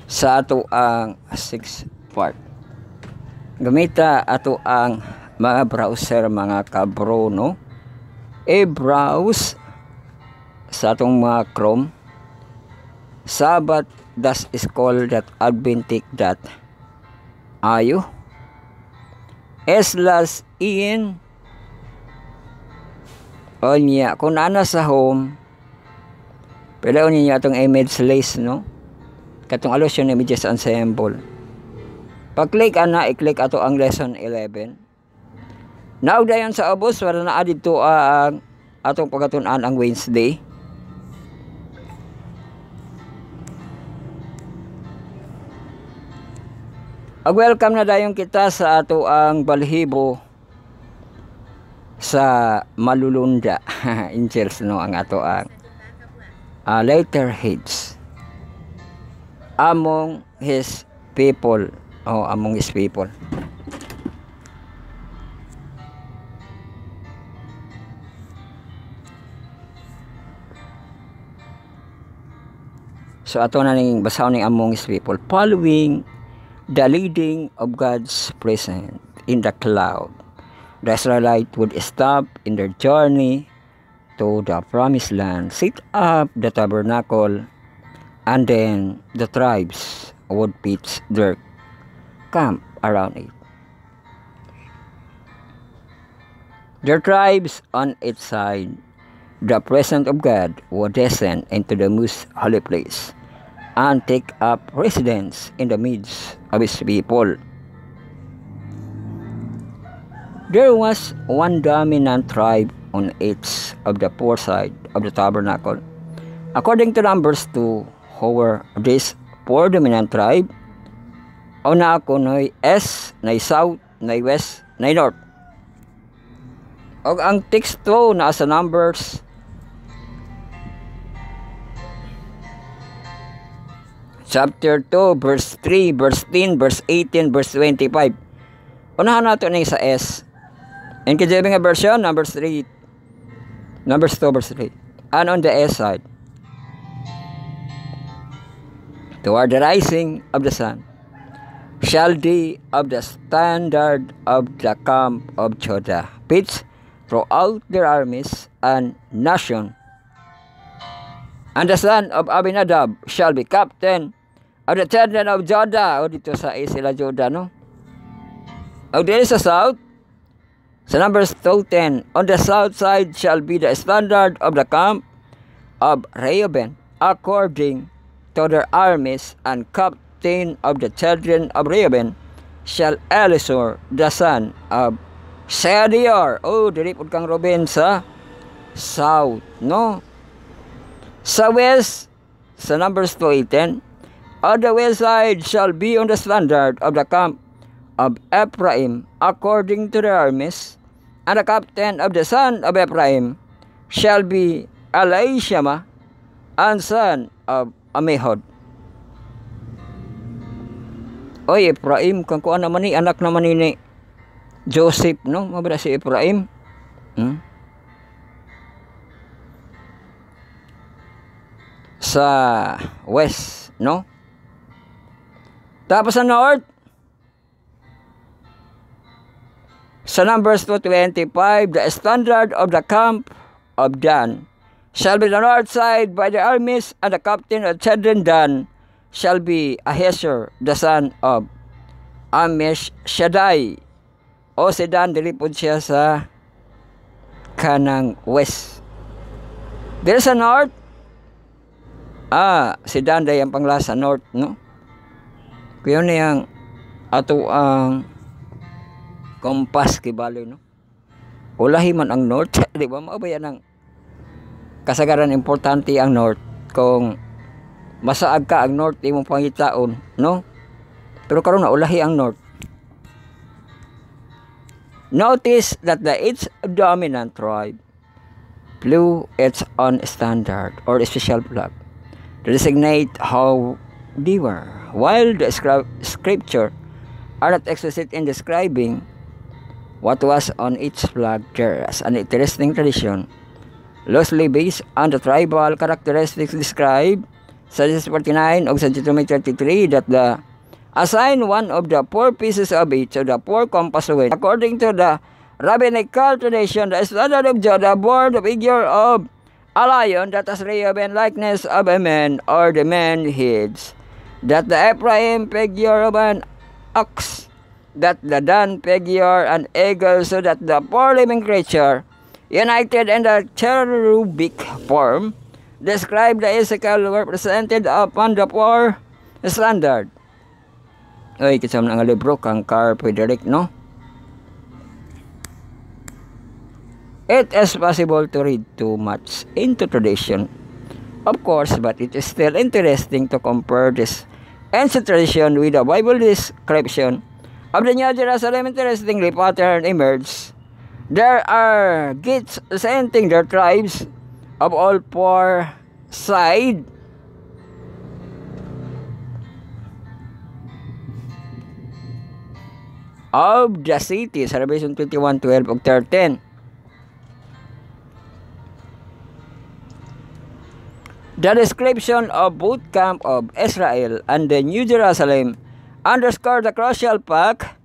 Sa ato ang 6 part. Gamita ato ang mga browser, mga kabro, no? E-browse sa atong mga Chrome. Sabat das school.adventic.io /in o niya kung ana sa home pwede o niya itong image list, no? Katong Allusion Images Ensemble. Pag-click ana, i-click ato ang lesson 11. Now dayon sa abos wala na adid to ang atong pagatunan ang Wednesday. Welcome na dayon kita sa ato ang balhibo sa malulunda. Angels, no, ang ato ang letterheads among his people, among his people. So ato na ning basahon ning among his people, following the leading of God's presence in the cloud. The Israelites would stop in their journey to the promised land, set up the tabernacle, and then the tribes would pitch their camp around it. The tribes on its side, the presence of God would descend into the most holy place and take up residence in the midst of his people. There was one dominant tribe on each of the four sides of the tabernacle. According to Numbers 2, who were these four dominant tribe? Una ako na S, na South, na West, na North. O ang teksto na sa Numbers chapter 2, verse 3, verse 10, verse 18, verse 25. Unahan natin na sa S. In KJV nga version, Numbers 2, verse 3. and on the east side, toward the rising of the sun, shall be of the standard of the camp of Judah, pitched throughout their armies and nation. And the son of Abinadab shall be captain of the children of Judah. O dito sa sila Judah, no? O dito sa south, sa Numbers 2:10, on the south side shall be the standard of the camp of Reuben, according to their armies, and captain of the children of Reuben shall Elisur, the son of Shedior. O, diripod kang Reuben sa south, no? Sa west, sa Numbers 2:10, on the west side shall be on the standard of the camp of Ephraim, according to their armies, and the captain of the son of Ephraim shall be Elishama, and son of Amihud. Oy, Ephraim, kung kuan naman ni, anak naman ni Joseph, no? Mabila si Ephraim. Sa west, no? Tapos sa north, sa Numbers 2:25, the standard of the camp of Dan shall be the north side by the armies, and the captain of children Dan shall be Ahiezer, the son of Ammishaddai. O si Dan, dilipod siya sa kanang west. Dito sa north, si Dan day ang pangla sa north, no? Kaya na yung ato ang kompas kibali, no? Ulahi man ang north, di ba? Maabayan ang kasagaran importante ang north. Kung masaag ka ang north, di mong pangitaon, no? Pero karon na ulahi ang north. Notice that the each dominant tribe flew its own standard or special flag to designate how they were, while the scripture are not explicit in describing what was on each flag. There is an interesting tradition loosely based on the tribal characteristics described sa Genesis 49 o sa Deuteronomy 33 that the assign one of the 4 pieces of each of the 4 compass weights. According to the rabbinical tradition, the standard of Judah bore the figure of a lion that has Reuben likeness of a man, or the man heads, that the Ephraim figure of an ox, that the Dan figure an eagle, so that the 4 living creature united in the cherubic form described the Ezekiel were presented upon the 4 standard. Oy, kisam na nga libro kang Carl Frederick, no? It is possible to read too much into tradition, of course, but it is still interesting to compare this ancient tradition with the Bible description of the New Jerusalem. Interestingly, pattern emerged. There are gates representing their tribes of all 4 sides of the city, sa Revelation 21:12 ug 13. The description of both camp of Israel and the New Jerusalem underscore the crucial fact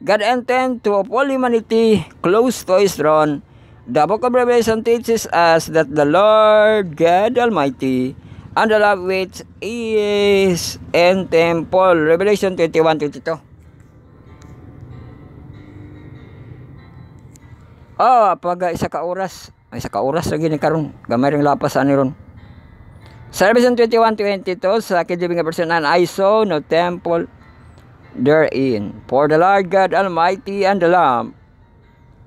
God intends to uphold humanity close to His throne. The book of Revelation teaches us that the Lord God Almighty and the love which is in temple. Revelation 21:22. Pag isa ka oras lagi ni karon, gamay ring lapas ani ron. Sa Revelation 21:22 sa King James Version, and I saw no temple therein, for the Lord God Almighty and the Lamb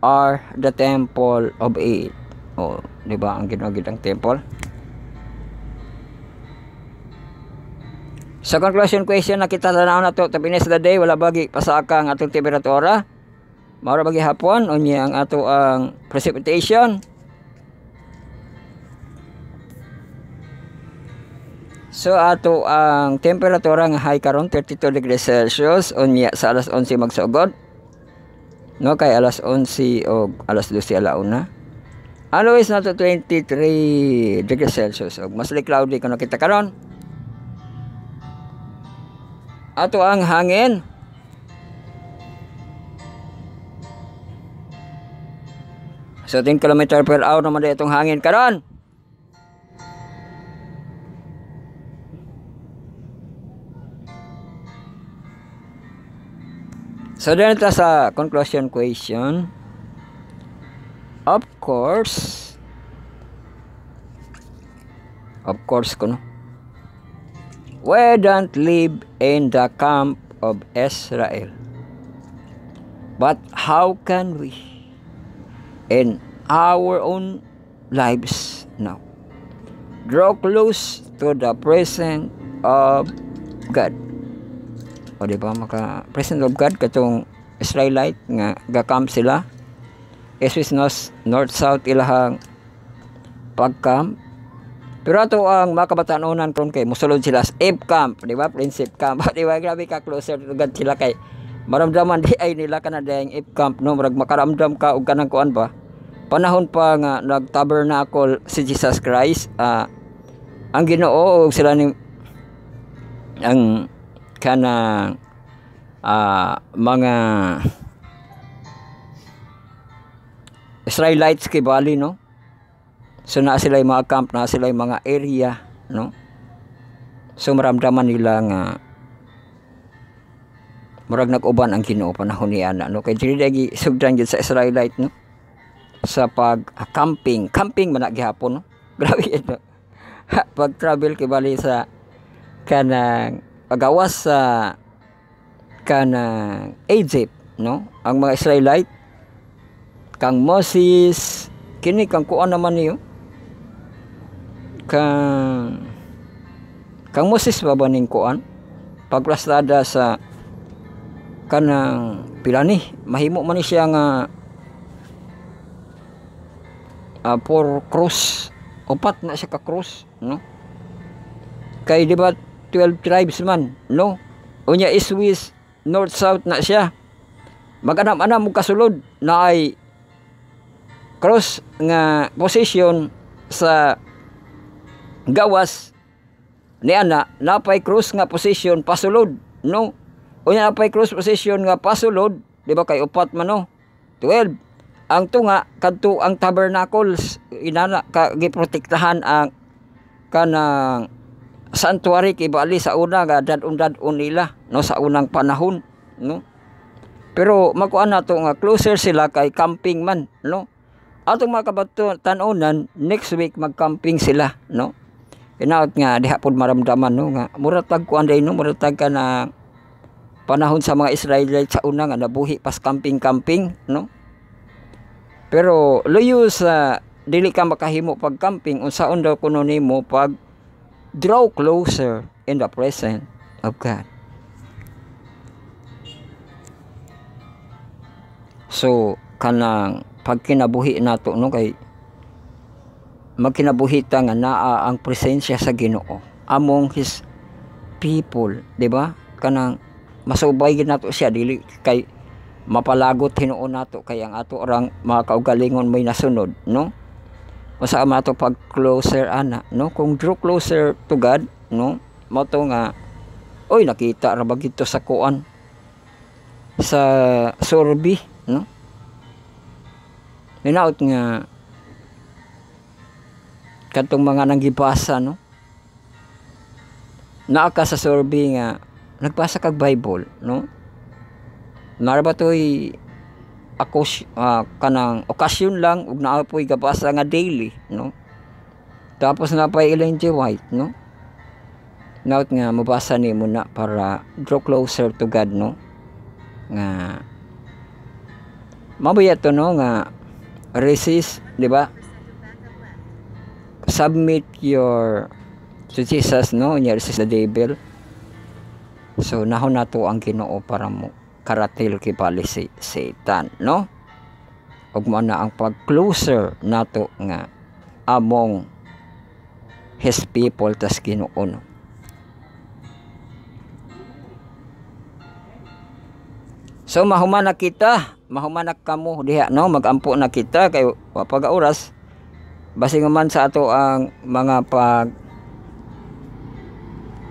are the temple of it. Di ba ang ginagid ang temple? Sa conclusion question, nakita tanaw na to, tapinis the day, wala bagi pasaka ang atong temperatura. Maura bagi hapon, unya ang ato ang precipitation. So ato ang temperatura nga high karon 32 degrees Celsius, unya sa alas 11 magsugod. No, kay alas 11 o alas 12 alauna. Always na to 23 degrees Celsius. Og mas cloudy kung nakita karon. Ato ang hangin. So 10 km per hour naman itong hangin karon. So then ito sa conclusion question. Of course kuno. We don't live in the camp of Israel. But how can we in our own lives now draw close to the presence of God? O di ba maka presence of God katong Israelite nga gacamp sila. Is north south ilahang pagcamp. Pero ato ang makabatanunan kon kay musulod sila sa F camp, di ba? Prinsip camp. Di ba grabe ka closer to God sila kay maramdaman di ay nila kana dayang F camp no, murag makaramdam ka og kanang kuan ba. Panahon pa nga nag-tabernacle si Jesus Christ, ang Ginoo og sila ni ang kanang mga Israelites kay bali no. So na sila yung mga camp, na sila yung mga area no. So maramdaman nila nga murag nag-uban ang Ginoo panahon ni ana no, kay dili lagi sugdan gyud sa Israelite no sa pag camping man gihapon no. Grabe ito. Pag travel kay bali sa kanang pagawas sa kanang Egypt no, ang mga Israelite kang Moses kini kang kuan naman niyo kang Moses babaning kuan pagplastada sa kanang pilani mahimo man ni siya nga for cross upat na siya ka cross no, kay di ba 12 tribes man no, unya Swiss north south na siya maganam-anam mo kasulod na ay cross nga position sa gawas ni ana napay cross nga position pasulod no, unya napay cross position nga pasulod di ba kay upat man no 12 ang tunga kadto ang tabernacles inana ka giprotektahan ang kanang sanctuary kay bali sa una nga dad-un nila no sa unang panahon no, pero makuan nato nga closer sila kay camping man no. Atong mga kabatanunan next week mag-camping sila no. Inaot nga diha pod maramdaman no nga murag tag kuan day no, murag tag ka na panahon sa mga Israelites sa una nga nabuhi pas camping no. Pero luyo sa dili ka makahimo pag camping unsaon daw kuno nimo pag draw closer in the presence of God. So kanang pag kinabuhi nato no kay magkinabuhita nga naa ang presensya sa Ginoo among his people, di ba? Kanang masubay gid nato siya dili kay mapalagot hinuon nato kay ang ato orang mga kaugalingon may nasunod no. Usa mato pag closer ana no, kung draw closer to God no, mo to nga oy nakita ra ba gito sa kuan sa Sorbi no. Hinaut nga katong mga nanggibasa no, naa ka sa Sorbi nga nagbasa kag Bible no, narba toy ako kanang okasyon lang ug naa po'y gabasa nga daily no, tapos napay Ellen G. White no, naut nga mabasa nimo na para draw closer to God no, nga mabaya to no nga resist, di ba? Submit your to Jesus no, nya resist the devil. So nahon nato ang Ginoo para mo karatil kipali si Satan no. Ug mo na ang pag closer nato nga among his people tas Ginoo no. So mahuman na kita, mahuman na kamo diha no, magampo na kita kay wa pag oras Basing man sa ato ang mga pag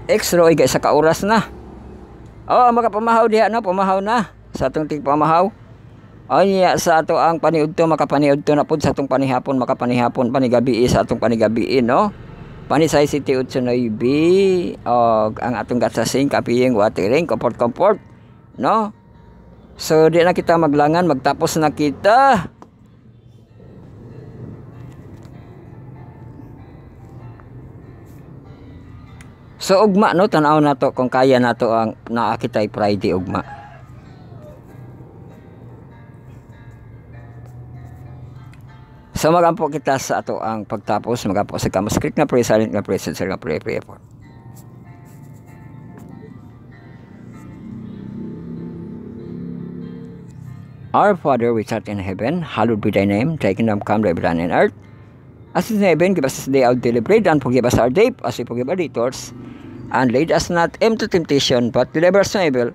extra oy sa kauras na. Oh, makapamahaw diha no, pamahaw na sa atong tigpamahaw. O niya sa ato ang paniudto makapaniudto na pud sa atong panihapon makapanihapon panigabi sa atong panigabi no. Panisay City 89 og ang atong gatsasing kapiyeng watering comfort no. So di na kita maglangan magtapos na kita. So ugma no tan-aw nato kung kaya nato ang naakitay Friday ugma. So magampo kita sa ato ang pagtapos magampo sa kamo script na pray silent na pray sincere na pray po. Our Father which art in heaven, hallowed be thy name. Thy kingdom come, thy will be done in earth as in heaven. Give us this day our daily bread, and forgive us our debt as we forgive our debtors. And lead us not into temptation, but deliver us from evil.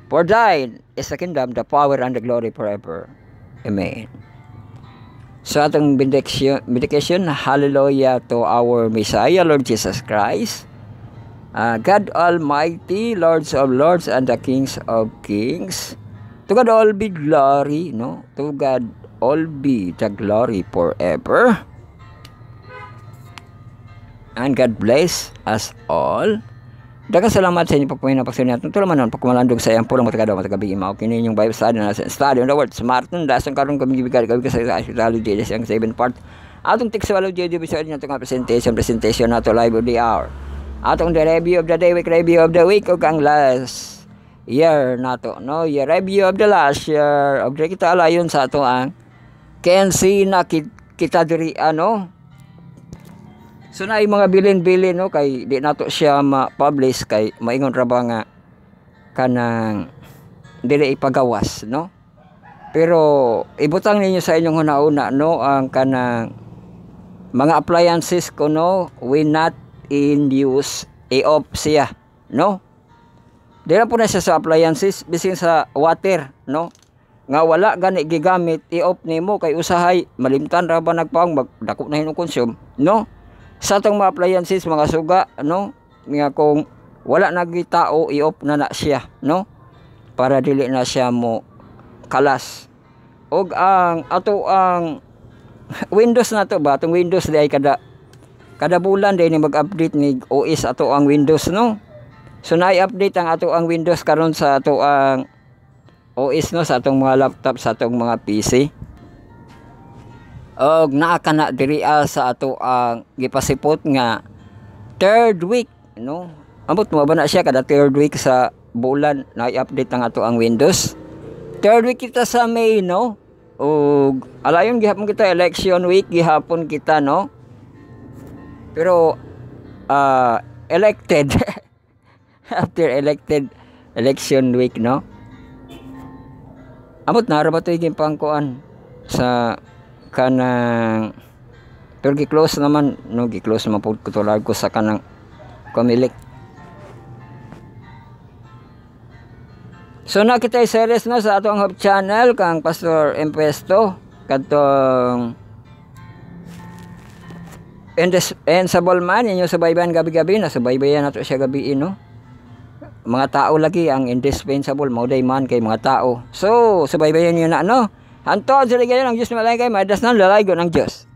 For thine is the kingdom, the power, and the glory forever. Amen. So atong benediction, hallelujah to our Messiah, Lord Jesus Christ. God Almighty, Lords of Lords, and the Kings of Kings. To God all be glory, no? To God all be the glory forever. And God bless us all. Daghang salamat sa inyo pagpuhin ng pagsunod natin. Tulaman nun, pagkumalandog sa iyang pulong matagadaw, matagabi, imaw. Kinin yung Bible study na study on the word. Smartan, dasang karoon kami gibigay, kami sa actually days ang 7 part. Atong tiksawalo dito, bisa rin itong presentation na to live of the hour. Atong the review of the day, review of the week, o ang last year na to, no? Year review of the last year. O kita alayon sa ito ang Kensi na kita diri, ano? So na yung mga bilin-bilin no kay di nato siya ma-publish kay maingon ra ba nga kanang dili ipagawas no. Pero ibutang ninyo sa inyong una-una no ang kanang mga appliances ko no we not in use i-off siya no. Dira po na siya sa appliances bisin sa water no. Nga wala gani gigamit i-off nimo kay usahay malimtan ra ba nagpaong magdako na hinong consume no. Sa atong mga appliances, mga suga, no? Nga kung wala nagitao, i-off na siya, no? Para dili na siya mo kalas. Og ang ato ang Windows na to ba? Atong Windows di ay kada bulan di ni mag-update ni OS ato ang Windows, no? So na-update ang ato ang Windows karon sa ato ang OS no sa atong mga laptop, sa atong mga PC. Og naa kana diri sa ato ang gipasipot nga third week no. Ambot mo ba na siya kada third week sa bulan na i-update ang ato ang Windows. Third week kita sa May no. Og alayon gihapon kita election week gihapon kita no. Pero elected after election week no. Ambot na ra ba to yung pangkuan sa kanang pero gi-close naman no gi-close naman po kutulag ko sa kanang kumilik. So na kita series no sa atong hub channel kang Pastor Empesto kadtong and sa Bolman inyo subaybayan gabi-gabi na subaybayan nato siya gabi no. Mga tao lagi ang indispensable mao day man kay mga tao. So subaybayan niyo na no. Hantod sa ligayon ng Diyos na malay kay madas ng lalaygo ng Diyos.